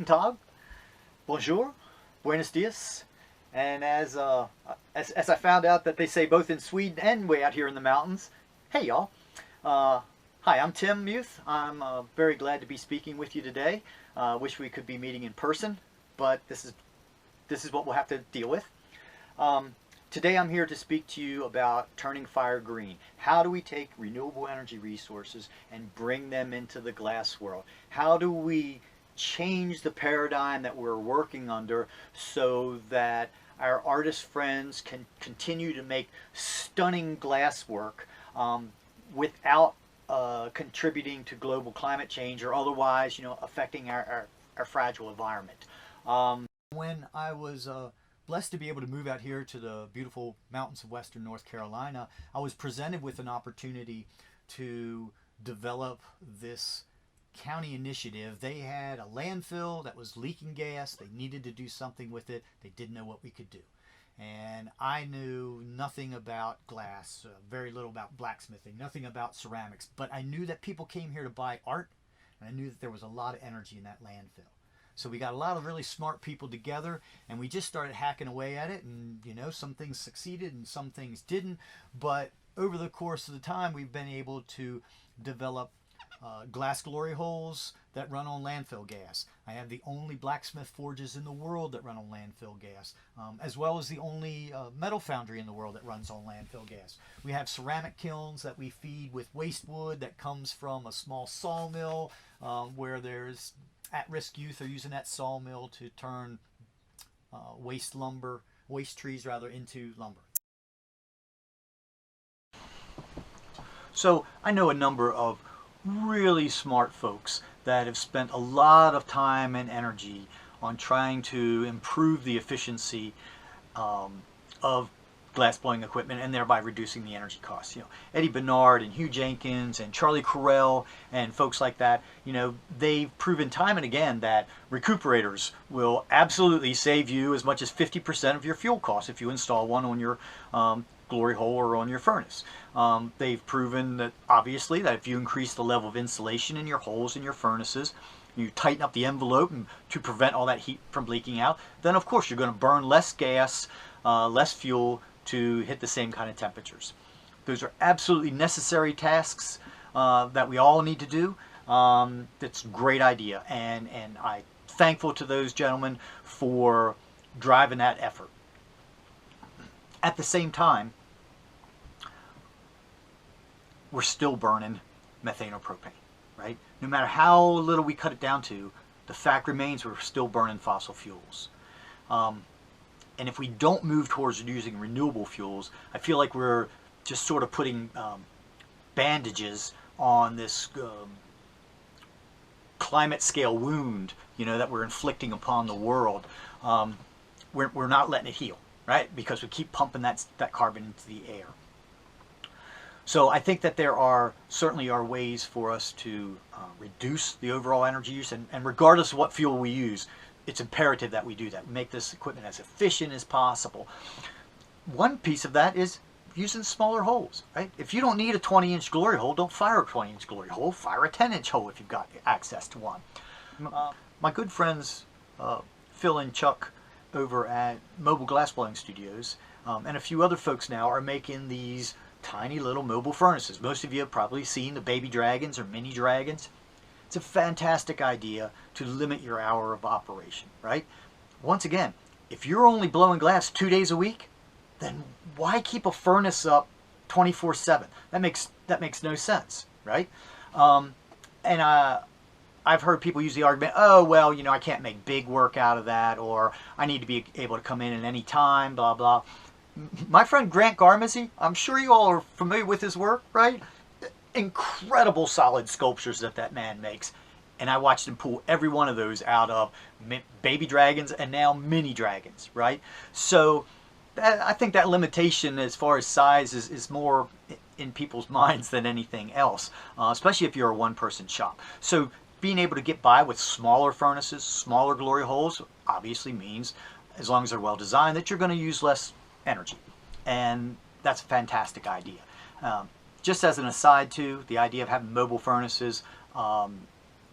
Guten Tag, bonjour, buenos dias, and as I found out that they say both in Sweden and way out here in the mountains, hey y'all. Hi, I'm Timm Muth. I'm very glad to be speaking with you today. Wish we could be meeting in person, but this is what we'll have to deal with. Today I'm here to speak to you about turning fire green. How do we take renewable energy resources and bring them into the glass world? How do we change the paradigm that we're working under so that our artist friends can continue to make stunning glass work without contributing to global climate change or otherwise, affecting our fragile environment. When I was blessed to be able to move out here to the beautiful mountains of western North Carolina, I was presented with an opportunity to develop this county initiative. They had a landfill that was leaking gas. They needed to do something with it. They didn't know what we could do. And I knew nothing about glass, very little about blacksmithing, nothing about ceramics, but I knew that people came here to buy art, and I knew that there was a lot of energy in that landfill. So we got a lot of really smart people together, and we just started hacking away at it, and some things succeeded and some things didn't, but over the course of the time we've been able to develop glass glory holes that run on landfill gas. I have the only blacksmith forges in the world that run on landfill gas, as well as the only metal foundry in the world that runs on landfill gas. We have ceramic kilns that we feed with waste wood that comes from a small sawmill where there's at-risk youth are using that sawmill to turn waste trees into lumber. So I know a number of really smart folks that have spent a lot of time and energy on trying to improve the efficiency of glass blowing equipment and thereby reducing the energy costs. Eddie Bernard and Hugh Jenkins and Charlie Correll and folks like that, they've proven time and again that recuperators will absolutely save you as much as 50% of your fuel costs if you install one on your glory hole or on your furnace. They've proven that obviously that if you increase the level of insulation in your holes in your furnaces, you tighten up the envelope to prevent all that heat from leaking out, then of course you're going to burn less gas, less fuel to hit the same kind of temperatures. Those are absolutely necessary tasks that we all need to do. That's a great idea, and I'm thankful to those gentlemen for driving that effort. At the same time, we're still burning methane or propane, right? No matter how little we cut it down to, the fact remains we're still burning fossil fuels. And if we don't move towards using renewable fuels, I feel like we're just sort of putting bandages on this climate scale wound, that we're inflicting upon the world. We're not letting it heal, right? Because we keep pumping that carbon into the air. So I think that there certainly are ways for us to reduce the overall energy use, and regardless of what fuel we use, it's imperative that we do that. Make this equipment as efficient as possible. One piece of that is using smaller holes, right? If you don't need a 20-inch glory hole, don't fire a 20-inch glory hole. Fire a 10-inch hole if you've got access to one. My good friends Phil and Chuck over at Mobile Glass Blowing Studios and a few other folks now are making these tiny little mobile furnaces. Most of you have probably seen the baby dragons or mini dragons. It's a fantastic idea to limit your hour of operation, right? Once again, if you're only blowing glass 2 days a week, then why keep a furnace up 24/7? That makes no sense, right? I've heard people use the argument, oh, well, I can't make big work out of that, or I need to be able to come in at any time, blah, blah. My friend Grant Garmazy, I'm sure you all are familiar with his work, right? Incredible solid sculptures that man makes. And I watched him pull every one of those out of baby dragons and now mini dragons, right? So I think that limitation as far as size is more in people's minds than anything else, especially if you're a one-person shop. So being able to get by with smaller furnaces, smaller glory holes, obviously means, as long as they're well designed, that you're going to use less energy. And that's a fantastic idea. Just as an aside too, the idea of having mobile furnaces,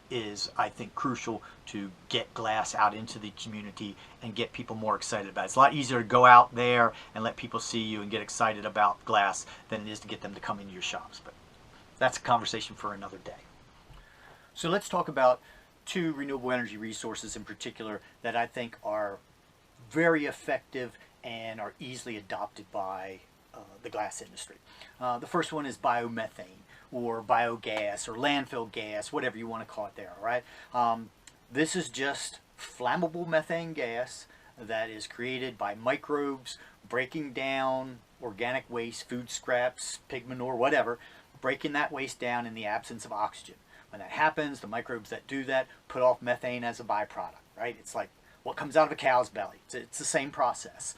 is, I think, crucial to get glass out into the community and get people more excited about it. It's a lot easier to go out there and let people see you and get excited about glass than it is to get them to come into your shops. But that's a conversation for another day. So let's talk about two renewable energy resources in particular that I think are very effective and are easily adopted by the glass industry. The first one is biomethane, or biogas, or landfill gas, whatever you want to call it there, all right? This is just flammable methane gas that is created by microbes breaking down organic waste, food scraps, pig manure, whatever, breaking that waste down in the absence of oxygen. When that happens, the microbes that do that put off methane as a byproduct, right? It's like what comes out of a cow's belly. It's the same process.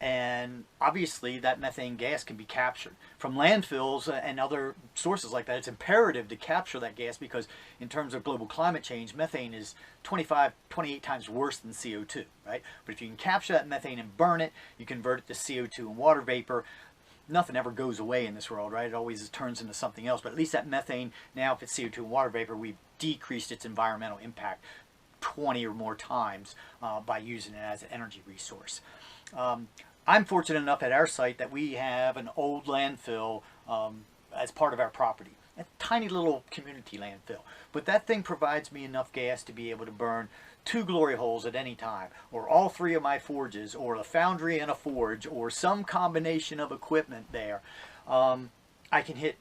And obviously that methane gas can be captured from landfills and other sources like that. It's imperative to capture that gas because in terms of global climate change, methane is 28 times worse than CO2, right? But if you can capture that methane and burn it, you convert it to CO2 and water vapor. Nothing ever goes away in this world, right? It always turns into something else. But at least that methane, now if it's CO2 and water vapor, we've decreased its environmental impact 20 or more times by using it as an energy resource. I'm fortunate enough at our site that we have an old landfill as part of our property. A tiny little community landfill. But that thing provides me enough gas to be able to burn 2 glory holes at any time, or all 3 of my forges, or a foundry and a forge, or some combination of equipment there. I can hit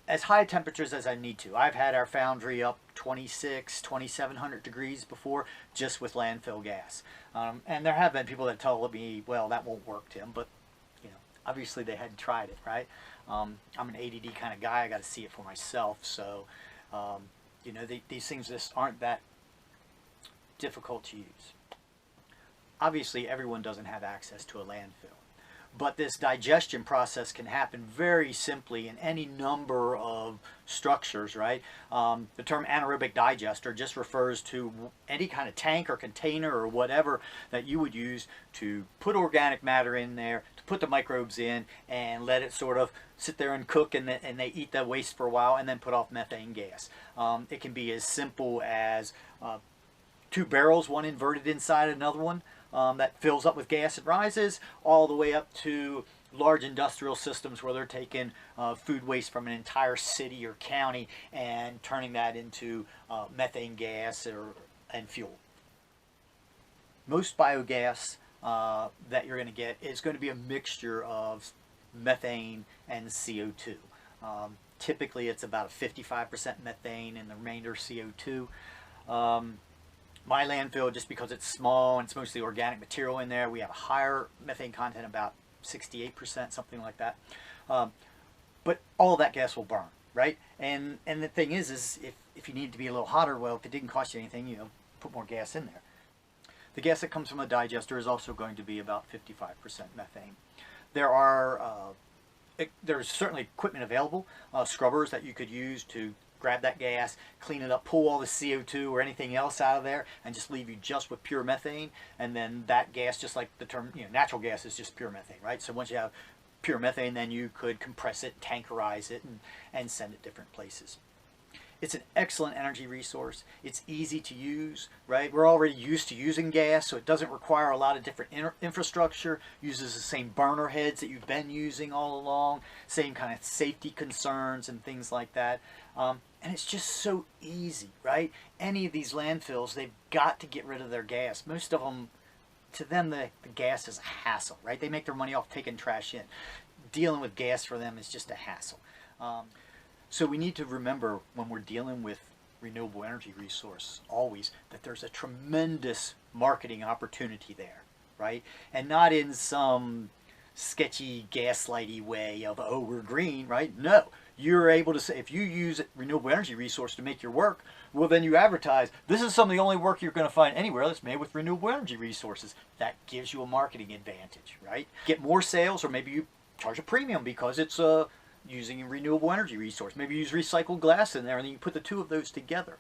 as high temperatures as I need to. I've had our foundry up 2,700 degrees before just with landfill gas. And there have been people that told me, well, that won't work, Tim, but you know, obviously they hadn't tried it, right? I'm an ADD kind of guy. I got to see it for myself. So, you know, these things just aren't that difficult to use. Obviously, everyone doesn't have access to a landfill. But this digestion process can happen very simply in any number of structures, right? The term anaerobic digester just refers to any kind of tank or container or whatever that you would use to put organic matter in there, to put the microbes in, and let it sort of sit there and cook, and they eat that waste for a while and then put off methane gas. It can be as simple as 2 barrels, one inverted inside another one, that fills up with gas and rises, all the way up to large industrial systems where they're taking food waste from an entire city or county and turning that into methane gas and fuel. Most biogas that you're going to get is going to be a mixture of methane and CO2. Typically it's about a 55% methane and the remainder CO2. My landfill, just because it's small and it's mostly organic material in there, we have a higher methane content, about 68%, something like that. But all of that gas will burn, right? And the thing is if you need to be a little hotter, well, if it didn't cost you anything, you know, put more gas in there. The gas that comes from a digester is also going to be about 55% methane. There's certainly equipment available, scrubbers that you could use to grab that gas, clean it up, pull all the CO2 or anything else out of there, and just leave you just with pure methane. And then that gas, just like the term, you know, natural gas is just pure methane, right? So once you have pure methane, then you could compress it, tankerize it, and send it different places. It's an excellent energy resource. It's easy to use, right? We're already used to using gas, so it doesn't require a lot of different infrastructure. Uses the same burner heads that you've been using all along, same kind of safety concerns and things like that. And it's just so easy, right? Any of these landfills, they've got to get rid of their gas. Most of them, to them, the gas is a hassle, right? They make their money off taking trash in. Dealing with gas for them is just a hassle. So we need to remember when we're dealing with renewable energy resource always that there's a tremendous marketing opportunity there, right? And not in some sketchy gaslighty way of, oh, we're green, right? No, you're able to say, if you use renewable energy resource to make your work, well, then you advertise, this is some of the only work you're going to find anywhere that's made with renewable energy resources. That gives you a marketing advantage, right? Get more sales, or maybe you charge a premium because it's using a renewable energy resource. Maybe you use recycled glass in there, and then you put the two of those together.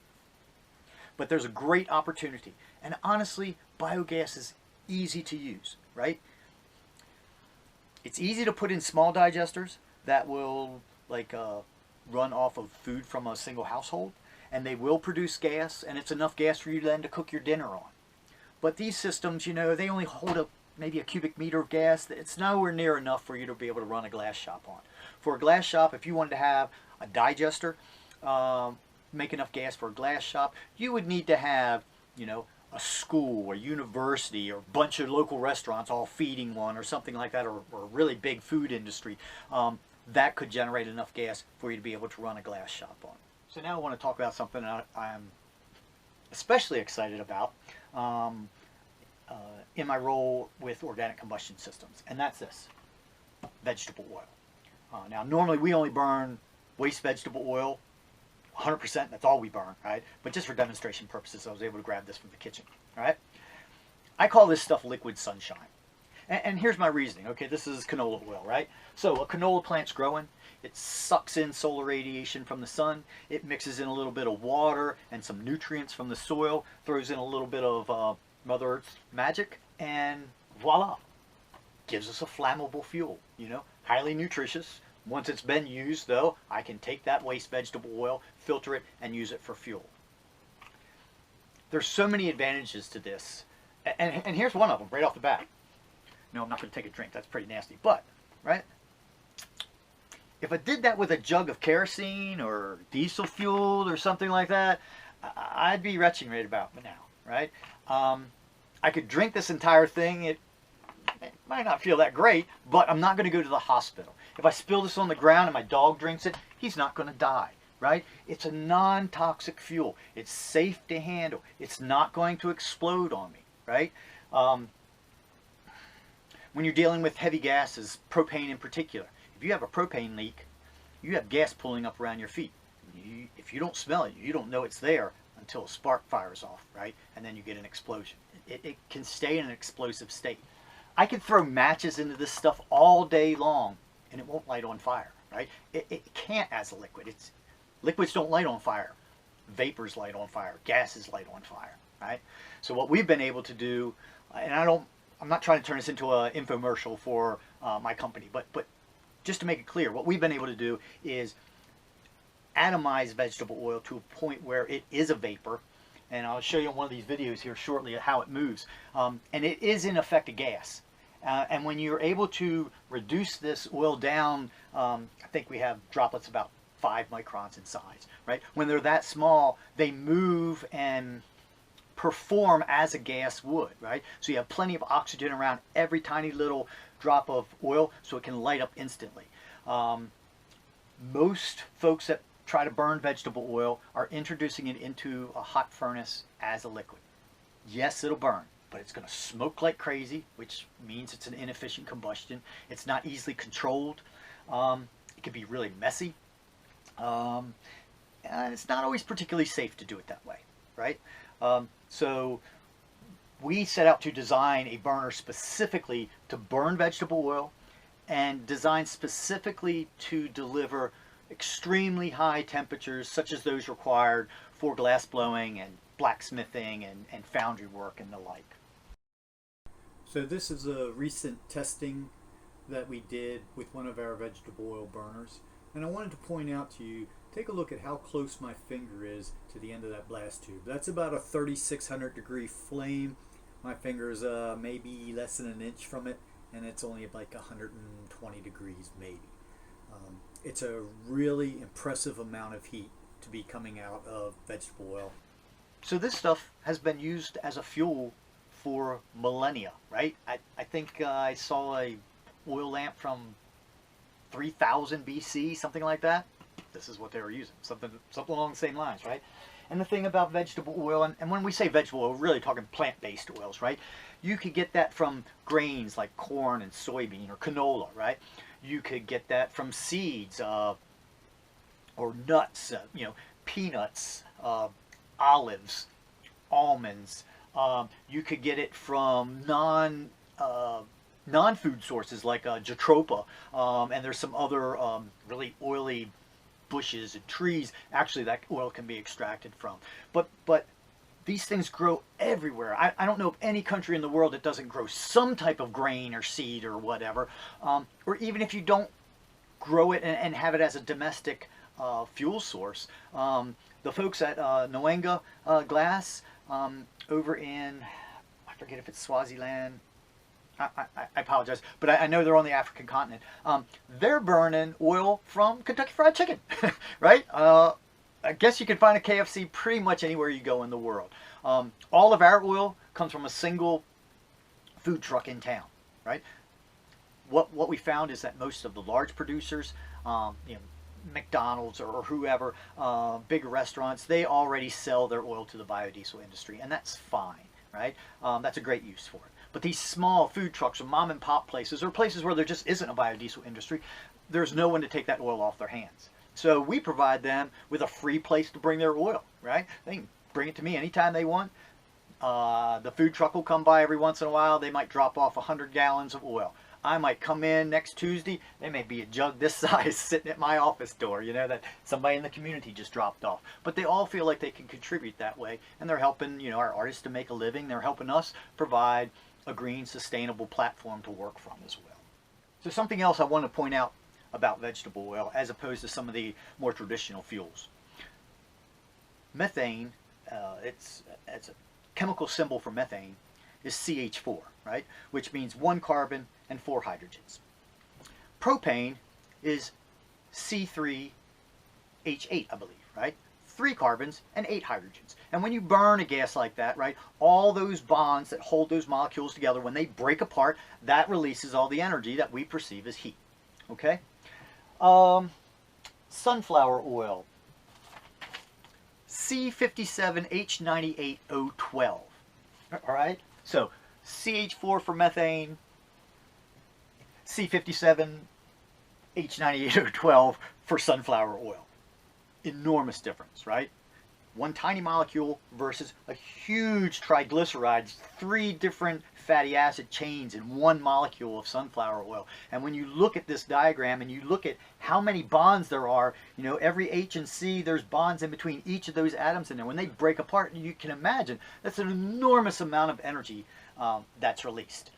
But there's a great opportunity. And honestly, biogas is easy to use, right? It's easy to put in small digesters that will run off of food from a single household. and they will produce gas, and it's enough gas for you then to cook your dinner on. But these systems, you know, they only hold up maybe a cubic meter of gas. It's nowhere near enough for you to be able to run a glass shop on. For a glass shop, if you wanted to have a digester, make enough gas for a glass shop, you would need to have, you know, a school or university or a bunch of local restaurants all feeding one or something like that, or a really big food industry. That could generate enough gas for you to be able to run a glass shop on. So now I want to talk about something that I'm especially excited about in my role with organic combustion systems, and that's this: vegetable oil. Now normally we only burn waste vegetable oil 100%, that's all we burn, right? But just for demonstration purposes, I was able to grab this from the kitchen, all right? I call this stuff liquid sunshine. And here's my reasoning. Okay, this is canola oil, right? So a canola plant's growing. It sucks in solar radiation from the sun. It mixes in a little bit of water and some nutrients from the soil, throws in a little bit of Mother Earth's magic, and voila, gives us a flammable fuel, you know, highly nutritious. Once it's been used, though, I can take that waste vegetable oil, filter it, and use it for fuel. There's so many advantages to this. And here's one of them right off the bat. No, I'm not going to take a drink. That's pretty nasty. But, right? If I did that with a jug of kerosene or diesel fuel or something like that, I'd be retching right about now, right? I could drink this entire thing. It might not feel that great, but I'm not going to go to the hospital. If I spill this on the ground and my dog drinks it, he's not going to die, right? It's a non-toxic fuel. It's safe to handle. It's not going to explode on me, right? When you're dealing with heavy gases, propane in particular, if you have a propane leak, you have gas pulling up around your feet. If you don't smell it, you don't know it's there until a spark fires off, right? And then you get an explosion. It can stay in an explosive state. I could throw matches into this stuff all day long and it won't light on fire, right? It can't as a liquid. Liquids don't light on fire. Vapors light on fire. Gases light on fire, right? So what we've been able to do, and I'm not trying to turn this into an infomercial for my company, but just to make it clear, what we've been able to do is atomize vegetable oil to a point where it is a vapor. And I'll show you in one of these videos here shortly how it moves. And it is in effect a gas. And when you're able to reduce this oil down, I think we have droplets about 5 microns in size, right? When they're that small, they move and perform as a gas would, right? So you have plenty of oxygen around every tiny little drop of oil, so it can light up instantly. Most folks that try to burn vegetable oil are introducing it into a hot furnace as a liquid. Yes, it'll burn, but it's going to smoke like crazy, which means it's an inefficient combustion. It's not easily controlled. It can be really messy. And it's not always particularly safe to do it that way, right? So we set out to design a burner specifically to burn vegetable oil and designed specifically to deliver extremely high temperatures such as those required for glass blowing and blacksmithing and foundry work and the like. So this is a recent testing that we did with one of our vegetable oil burners, and I wanted to point out to you, take a look at how close my finger is to the end of that blast tube. That's about a 3600 degree flame. My finger is maybe less than an inch from it, and it's only like 120 degrees maybe. It's a really impressive amount of heat to be coming out of vegetable oil. So this stuff has been used as a fuel for millennia, right? I think I saw a oil lamp from 3000 BC, something like that. This is what they were using, something along the same lines, right? And the thing about vegetable oil, and when we say vegetable oil, we're really talking plant-based oils, right? You could get that from grains like corn and soybean or canola, right? You could get that from seeds or nuts, peanuts, olives, almonds. You could get it from non-food sources like jatropha, and there's some other really oily bushes and trees actually that oil can be extracted from. But these things grow everywhere. I don't know of any country in the world that doesn't grow some type of grain or seed or whatever. Or even if you don't grow it and have it as a domestic fuel source, the folks at Nwanga Glass over in, I forget if it's Swaziland. I apologize, but I know they're on the African continent. They're burning oil from Kentucky Fried Chicken, right? I guess you can find a KFC pretty much anywhere you go in the world. All of our oil comes from a single food truck in town, right? What we found is that most of the large producers, McDonald's or whoever, big restaurants, they already sell their oil to the biodiesel industry, and that's fine, right? That's a great use for it. But these small food trucks or mom and pop places or places where there just isn't a biodiesel industry, there's no one to take that oil off their hands. So we provide them with a free place to bring their oil, right? They can bring it to me anytime they want. The food truck will come by every once in a while. They might drop off 100 gallons of oil. I might come in next Tuesday. There may be a jug this size sitting at my office door, that somebody in the community just dropped off. But they all feel like they can contribute that way, and they're helping, our artists to make a living. They're helping us provide a green, sustainable platform to work from as well. So something else I want to point out about vegetable oil, as opposed to some of the more traditional fuels. Methane, it's a chemical symbol for methane, is CH4, right? Which means 1 carbon and 4 hydrogens. Propane is C3H8, I believe, right? 3 carbons and 8 hydrogens. And when you burn a gas like that, right, all those bonds that hold those molecules together, when they break apart, that releases all the energy that we perceive as heat. Okay? Sunflower oil, C57H98O12. All right? So CH4 for methane, C57H98O12 for sunflower oil. Enormous difference, right? One tiny molecule versus a huge triglycerides, 3 different fatty acid chains in one molecule of sunflower oil. And when you look at this diagram and you look at how many bonds there are, every H and C, there's bonds in between each of those atoms in there. When they break apart, you can imagine that's an enormous amount of energy that's released.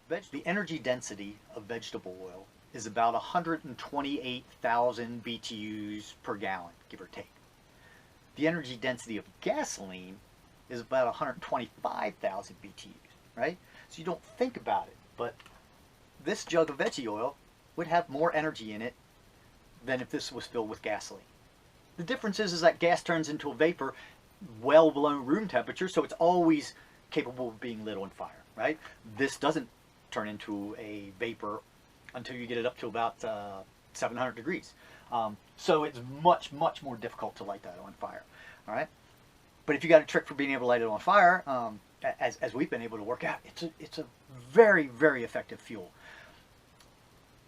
The energy density of vegetable oil is about 128,000 BTUs per gallon, give or take. The energy density of gasoline is about 125,000 BTUs, right? So you don't think about it, but this jug of veggie oil would have more energy in it than if this was filled with gasoline. The difference is that gas turns into a vapor well below room temperature, so it's always capable of being lit on fire, right? This doesn't turn into a vapor until you get it up to about 700 degrees. So it's much, much more difficult to light that on fire. All right. But if you got a trick for being able to light it on fire, as we've been able to work out, it's a very, very effective fuel.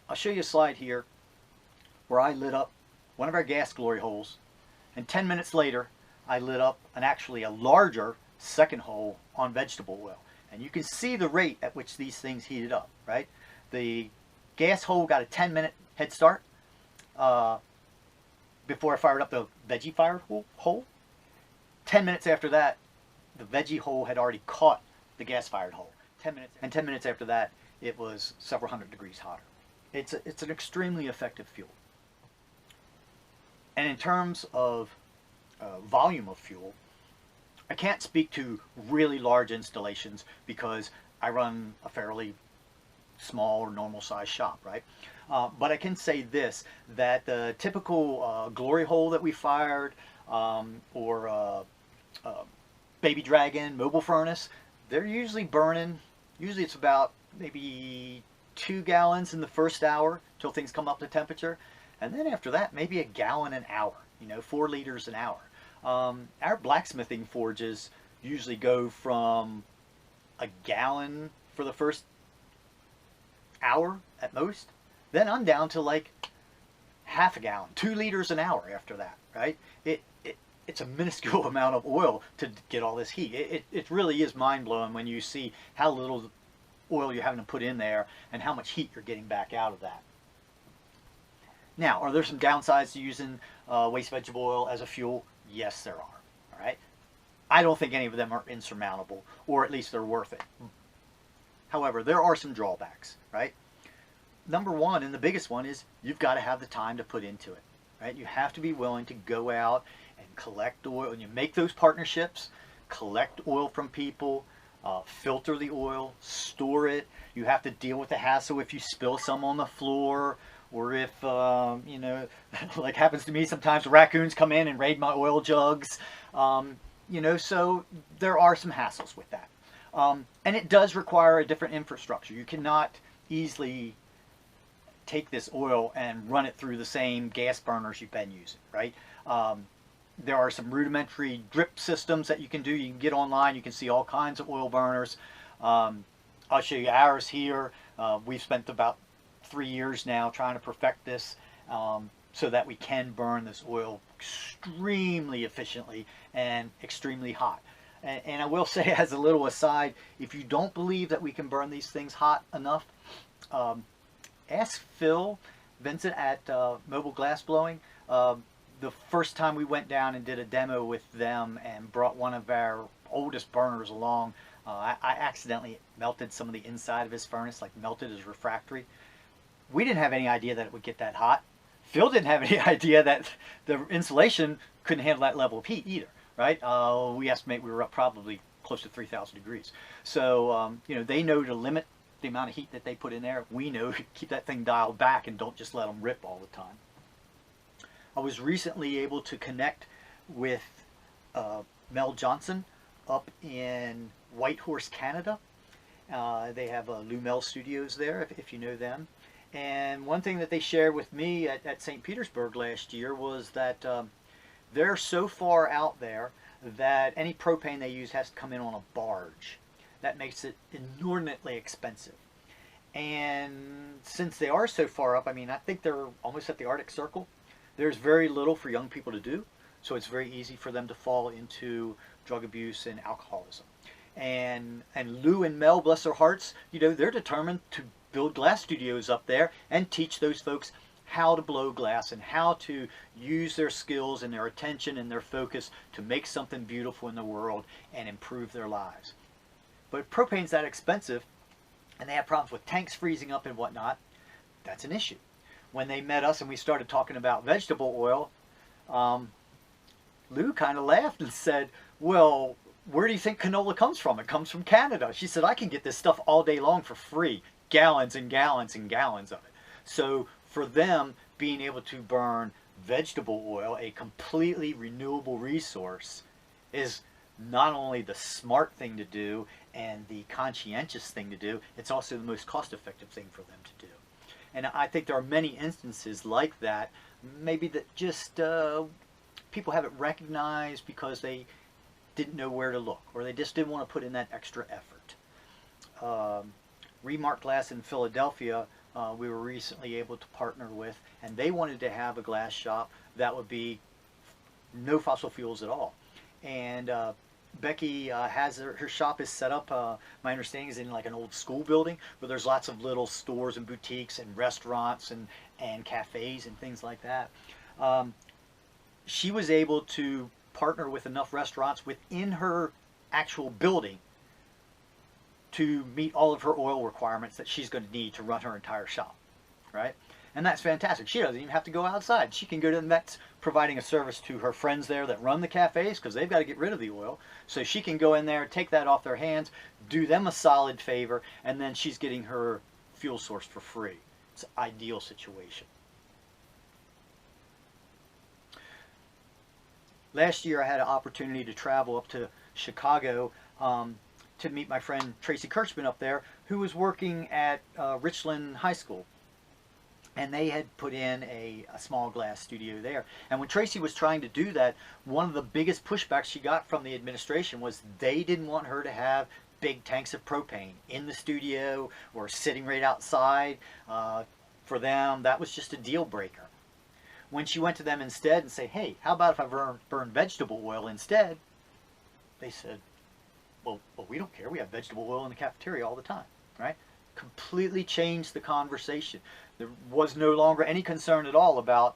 I'll show you a slide here where I lit up one of our gas glory holes, and 10 minutes later, I lit up actually a larger second hole on vegetable oil. And you can see the rate at which these things heated up, right? The gas hole got a 10-minute head start before I fired up the veggie fire hole. 10 minutes after that, the veggie hole had already caught the gas-fired hole. 10 minutes after that, it was several hundred degrees hotter. It's an extremely effective fuel. And in terms of volume of fuel, I can't speak to really large installations because I run a fairly small or normal size shop, right? But I can say this, that the typical glory hole that we fired or baby dragon mobile furnace, they're usually burning, usually it's about maybe 2 gallons in the first hour till things come up to temperature. And then after that, maybe a gallon an hour, 4 liters an hour. Our blacksmithing forges usually go from a gallon for the first hour at most. Then I'm down to like half a gallon, 2 liters an hour after that, right? It's a minuscule amount of oil to get all this heat. It really is mind-blowing when you see how little oil you're having to put in there and how much heat you're getting back out of that. Now, are there some downsides to using waste vegetable oil as a fuel? Yes, there are. All right. I don't think any of them are insurmountable, or at least they're worth it. However, there are some drawbacks, right? Number one, and the biggest one, is you've got to have the time to put into it, right? You have to be willing to go out and collect oil, and you make those partnerships, collect oil from people, filter the oil, store it. You have to deal with the hassle if you spill some on the floor, or if, you know, like happens to me sometimes, raccoons come in and raid my oil jugs. You know, so there are some hassles with that. And it does require a different infrastructure. You cannot easily take this oil and run it through the same gas burners you've been using, right? There are some rudimentary drip systems that you can do. You can get online, you can see all kinds of oil burners. I'll show you ours here. We've spent about 3 years now trying to perfect this so that we can burn this oil extremely efficiently and extremely hot. And I will say, as a little aside, if you don't believe that we can burn these things hot enough, ask Phil Vincent at Mobile Glass Blowing. The first time we went down and did a demo with them and brought one of our oldest burners along, I accidentally melted some of the inside of his furnace, like melted his refractory. We didn't have any idea that it would get that hot. Phil didn't have any idea that the insulation couldn't handle that level of heat either, right? We estimate we were up probably close to 3,000 degrees. So, you know, they know to limit the amount of heat that they put in there. We know to keep that thing dialed back and don't just let them rip all the time. I was recently able to connect with Mel Johnson up in Whitehorse, Canada. They have Lumel Studios there, if you know them. And one thing that they shared with me at St. Petersburg last year was that they're so far out there that any propane they use has to come in on a barge. That makes it inordinately expensive. And since they are so far up, I mean, I think they're almost at the Arctic Circle. There's very little for young people to do, so it's very easy for them to fall into drug abuse and alcoholism. And Lou and Mel, bless their hearts, you know, they're determined to build glass studios up there and teach those folks how to blow glass and how to use their skills and their attention and their focus to make something beautiful in the world and improve their lives. But if propane's that expensive and they have problems with tanks freezing up and whatnot, that's an issue. When they met us and we started talking about vegetable oil, Lou kind of laughed and said, well, where do you think canola comes from? It comes from Canada. She said, I can get this stuff all day long for free, gallons and gallons and gallons of it. So for them, being able to burn vegetable oil, a completely renewable resource, is not only the smart thing to do and the conscientious thing to do, it's also the most cost-effective thing for them to do. And I think there are many instances like that, maybe that just people haven't recognized because they didn't know where to look, or they just didn't want to put in that extra effort. Remark Glass in Philadelphia, we were recently able to partner with, and they wanted to have a glass shop that would be no fossil fuels at all. And Becky has her shop is set up, my understanding is in like an old school building where there's lots of little stores and boutiques and restaurants and cafes and things like that. She was able to partner with enough restaurants within her actual building to meet all of her oil requirements that she's going to need to run her entire shop, right? And that's fantastic. She doesn't even have to go outside. She can go to the That's providing a service to her friends there that run the cafes because they've got to get rid of the oil. So she can go in there, take that off their hands, do them a solid favor, and then she's getting her fuel source for free. It's an ideal situation. Last year I had an opportunity to travel up to Chicago to meet my friend Tracy Kirchman up there, who was working at Richland High School. And they had put in a small glass studio there. And when Tracy was trying to do that, one of the biggest pushbacks she got from the administration was they didn't want her to have big tanks of propane in the studio or sitting right outside. For them, that was just a deal breaker. When she went to them instead and say, hey, how about if I burn vegetable oil instead? They said, well, we don't care. We have vegetable oil in the cafeteria all the time, right? Completely changed the conversation. There was no longer any concern at all about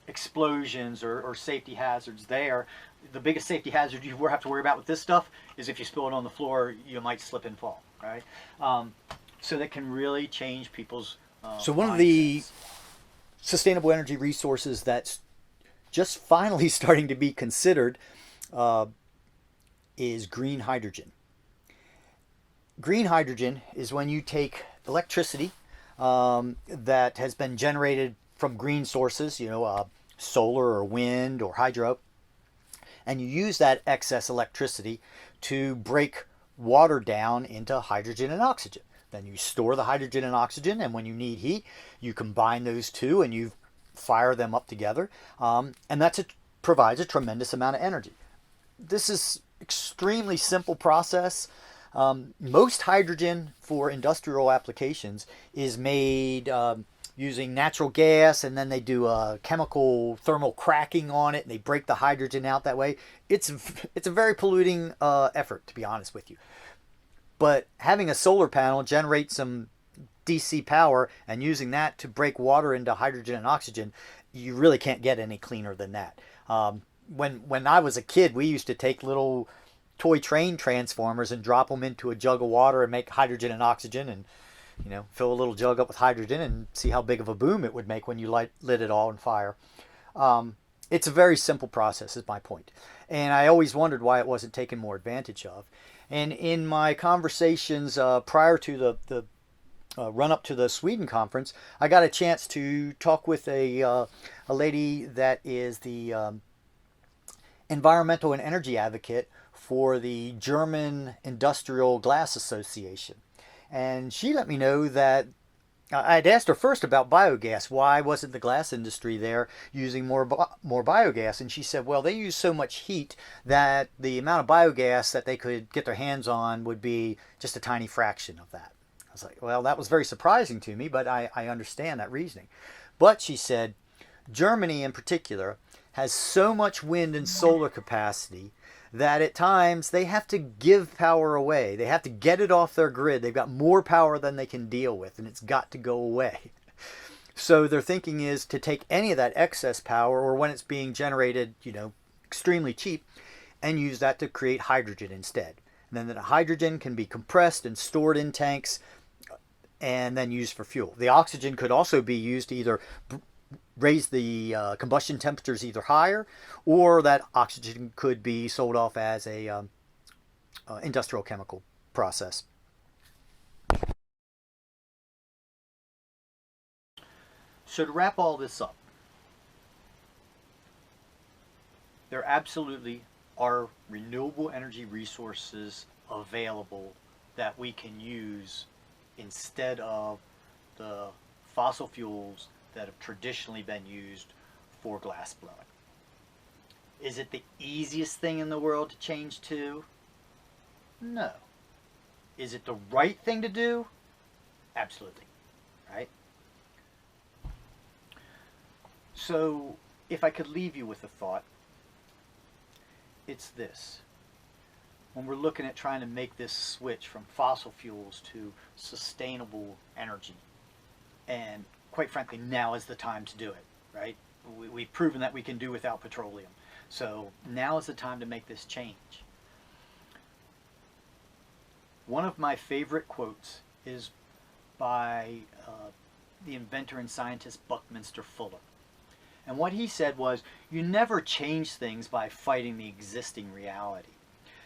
explosions or safety hazards there. The biggest safety hazard you have to worry about with this stuff is if you spill it on the floor, you might slip and fall, right? So that can really change people's So one of the sustainable energy resources that's just finally starting to be considered uh, is green hydrogen. Green hydrogen is when you take electricity that has been generated from green sources, solar or wind or hydro, and you use that excess electricity to break water down into hydrogen and oxygen. Then you store the hydrogen and oxygen, and when you need heat, you combine those two and you fire them up together, and provides a tremendous amount of energy. This is extremely simple process. Most hydrogen for industrial applications is made using natural gas, and then they do a chemical thermal cracking on it, and they break the hydrogen out that way. It's a very polluting effort, to be honest with you. But having a solar panel generate some DC power and using that to break water into hydrogen and oxygen, you really can't get any cleaner than that. When I was a kid, we used to take little toy train transformers and drop them into a jug of water and make hydrogen and oxygen, and fill a little jug up with hydrogen and see how big of a boom it would make when you lit it all on fire. It's a very simple process, is my point. And I always wondered why it wasn't taken more advantage of. And in my conversations prior to the run up to the Sweden conference, I got a chance to talk with a lady that is the environmental and energy advocate for the German Industrial Glass Association. And she let me know that I'd asked her first about biogas. Why wasn't the glass industry there using more biogas? And she said, well, they use so much heat that the amount of biogas that they could get their hands on would be just a tiny fraction of that. I was like, well, that was very surprising to me, but I understand that reasoning. But she said, Germany in particular has so much wind and solar capacity that at times they have to give power away. They have to get it off their grid. They've got more power than they can deal with, and it's got to go away. So their thinking is to take any of that excess power, or when it's being generated, extremely cheap, and use that to create hydrogen instead. And then the hydrogen can be compressed and stored in tanks and then used for fuel. The oxygen could also be used to either raise the combustion temperatures either higher, or that oxygen could be sold off as a industrial chemical process. So to wrap all this up, there absolutely are renewable energy resources available that we can use instead of the fossil fuels that have traditionally been used for glass blowing. Is it the easiest thing in the world to change to? No. Is it the right thing to do? Absolutely. Right? So, if I could leave you with a thought, it's this. When we're looking at trying to make this switch from fossil fuels to sustainable energy, and quite frankly, now is the time to do it, right? We've proven that we can do without petroleum. So now is the time to make this change. One of my favorite quotes is by the inventor and scientist Buckminster Fuller. And what he said was, you never change things by fighting the existing reality.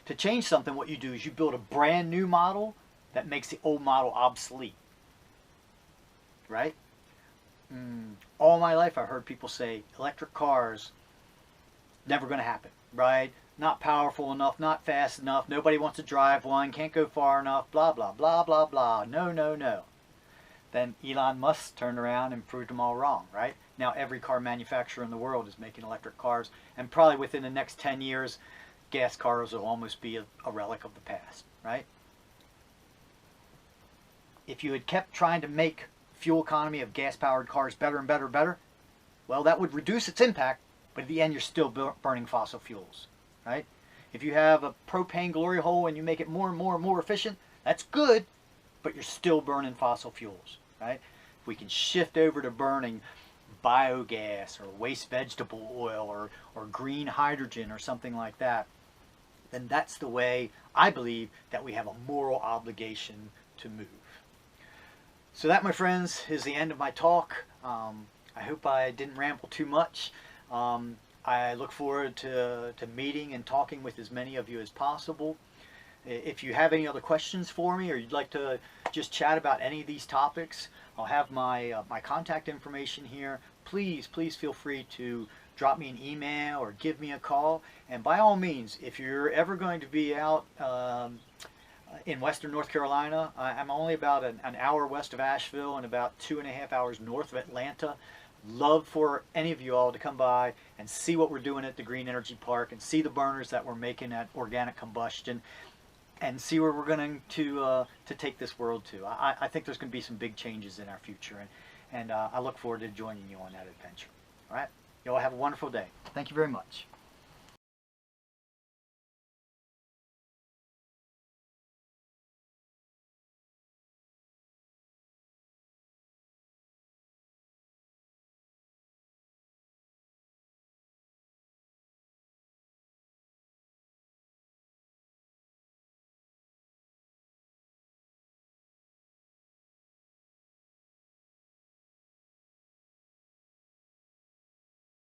To change something, what you do is you build a brand new model that makes the old model obsolete. Right? All my life I've heard people say electric cars, never going to happen, right? Not powerful enough, not fast enough, nobody wants to drive one, can't go far enough, blah, blah, blah, blah, blah. No, no, no. Then Elon Musk turned around and proved them all wrong, right? Now every car manufacturer in the world is making electric cars, and probably within the next 10 years, gas cars will almost be a relic of the past, right? If you had kept trying to make fuel economy of gas-powered cars better and better and better, well, that would reduce its impact, but at the end you're still burning fossil fuels, right? If you have a propane glory hole and you make it more and more and more efficient, that's good, but you're still burning fossil fuels, right? If we can shift over to burning biogas or waste vegetable oil or green hydrogen or something like that, then that's the way I believe that we have a moral obligation to move. So that, my friends, is the end of my talk. I hope I didn't ramble too much. I I look forward to meeting and talking with as many of you as possible. If you have any other questions for me, or you'd like to just chat about any of these topics, I'll have my contact information here. Please feel free to drop me an email or give me a call. And by all means, if you're ever going to be out in western North Carolina, I'm only about an hour west of Asheville and about 2.5 hours north of Atlanta. Love for any of you all to come by and see what we're doing at the Green Energy Park, and see the burners that we're making at Organic Combustion, and see where we're going to take this world to. I think there's going to be some big changes in our future, and I look forward to joining you on that adventure. All right? You all have a wonderful day. Thank you very much.